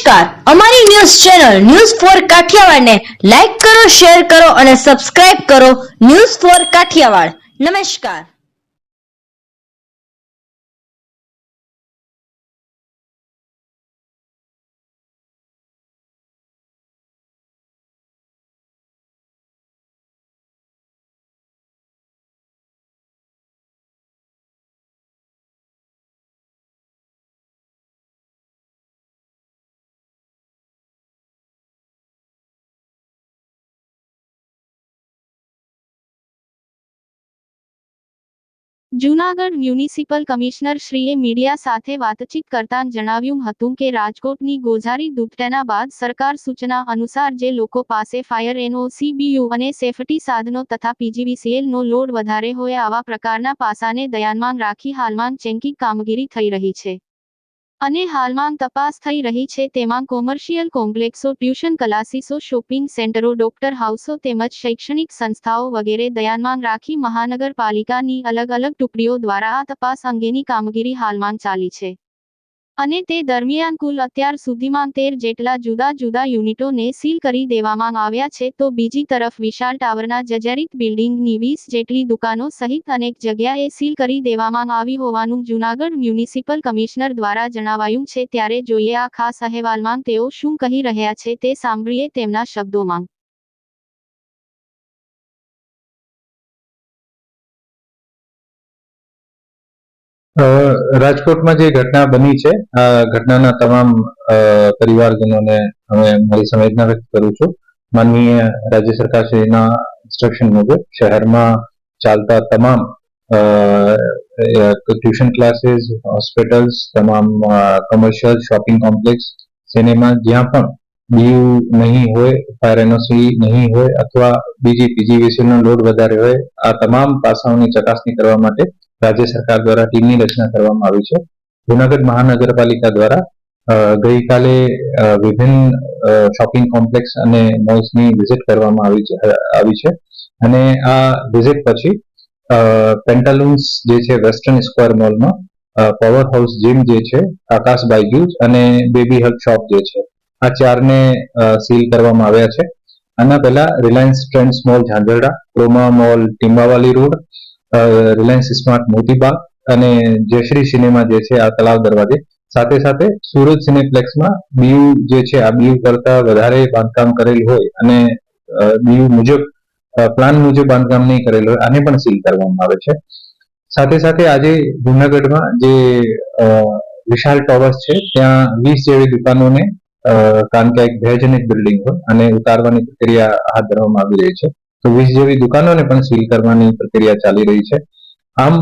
નમસ્કાર, અમારી news channel news for કાઠિયાવાડને લાઈક કરો, શેર કરો અને સબસ્ક્રાઇબ કરો. News for Kathiawad. નમસ્કાર. જૂનાગઢ મ્યુનિસિપલ કમિશનર શ્રીએ મીડિયા સાથે વાતચીત કરતાં જણાવ્યું હતું કે રાજકોટની ગોઝારી દુર્ઘટના બાદ સરકાર સૂચના અનુસાર જે લોકો પાસે ફાયર એનઓસી, બીયુ અને સેફટી સાધનો તથા પીજીવીસીએલનો લોડ વધારે હોય આવા પ્રકારના પાસાને ધ્યાનમાં રાખી હાલમાં ચેકિંગ કામગીરી થઈ રહી છે અને હાલમાં તપાસ થઈ રહી છે. તેમાં કોમર્શિયલ કોમ્પ્લેક્સો, ટ્યુશન ક્લાસીસો, શોપિંગ સેન્ટરો, ડોક્ટર હાઉસો તેમજ શૈક્ષણિક સંસ્થાઓ વગેરે ધ્યાનમાં રાખી મહાનગરપાલિકાની અલગ અલગ ટુકડીઓ દ્વારા આ તપાસ અંગેની કામગીરી હાલમાં ચાલી છે અને તે દરમિયાન કુલ અત્યાર સુધીમાં 13 જેટલા જુદા જુદા યુનિટોને સીલ કરી દેવામાં આવ્યા છે. તો બીજી તરફ વિશાળ ટાવરના જર્જરિત બિલ્ડિંગની 20 જેટલી દુકાનો સહિત અનેક જગ્યાએ સીલ કરી દેવામાં આવી હોવાનું જૂનાગઢ મ્યુનિસિપલ કમિશનર દ્વારા જણાવાયું છે. ત્યારે જોઈએ આ ખાસ અહેવાલમાં તેઓ શું કહી રહ્યા છે તે સાંભળીએ તેમના શબ્દોમાં. રાજકોટમાં જે ઘટના બની છે આ ઘટનાના તમામ પરિવારજનોને અમે મારી સંવેદના વ્યક્ત કરું છું. માનનીય રાજ્ય સરકારશ્રીના ઇન્સ્ટ્રક્શન મુજબ શહેરમાં ચાલતા તમામ ટ્યુશન ક્લાસીસ, હોસ્પિટલ્સ, તમામ કોમર્શિયલ શોપિંગ કોમ્પ્લેક્સ, સિનેમા જ્યાં પણ બીયુ નહીં હોય, ફાયર એનઓસી નહીં હોય અથવા બીજી પીજીવીસીએલનો લોડ વધારે હોય, આ તમામ પાસાઓની ચકાસણી કરવા માટે રાજ્ય સરકાર દ્વારા ટીમની રચના કરવામાં આવી છે. જૂનાગઢ મહાનગરપાલિકા દ્વારા ગઈકાલે વિભિન્ન શોપિંગ કોમ્પ્લેક્સ અને મોલ્સની વિઝિટ કરવામાં આવી છે અને આ વિઝિટ પછી પેન્ટાલુન્સ જે છે વેસ્ટર્ન સ્ક્વેર મોલમાં, પાવર હાઉસ જીમ જે છે, આકાશ બાયજૂસ અને બેબી હગ શોપ જે છે, આ ચારને સીલ કરવામાં આવ્યા છે. આના પહેલા Reliance Trends mall Zanzarda, Croma mall Timbawali road, Reliance smart Motibag અને જયશ્રી સિનેમા જે છે આ તલાવ દરવાજે, સાથે સાથે સુરત સિનેપ્લેક્સમાં બીયુ જે છે આ બીયુ કરતા વધારે બાંધકામ કરેલ હોય અને બીયુ મુજબ પ્લાન મુજબ બાંધકામ નહીં કરેલ હોય આને પણ સીલ કરવામાં આવે છે. સાથે સાથે આજે જૂનાગઢમાં જે વિશાળ ટાવર્સ છે ત્યાં 20 જેવી દુકાનોને કારણ કે એક ભયજનક બિલ્ડિંગ હોય અને ઉતારવાની પ્રક્રિયા હાથ ધરવામાં આવી રહી છે, તો 20 જેવી દુકાનોને પણ સીલ કરવાની પ્રક્રિયા ચાલી રહી છે. આમ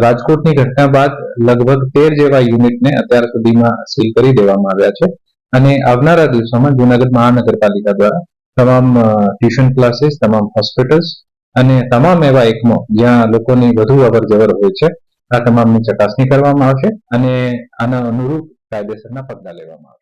રાજકોટની ઘટના બાદ લગભગ 13 જેવા યુનિટને અત્યાર સુધીમાં સીલ કરી દેવામાં આવ્યા છે અને આવનારા દિવસોમાં જૂનાગઢ મહાનગરપાલિકા દ્વારા તમામ ટ્યુશન ક્લાસીસ, તમામ હોસ્પિટલ્સ અને તમામ એવા એકમો જ્યાં લોકોની વધુ અવર જવર હોય છે આ તમામની ચકાસણી કરવામાં આવશે અને આના અનુરૂપ કાયદેસરના પગલાં લેવામાં આવશે.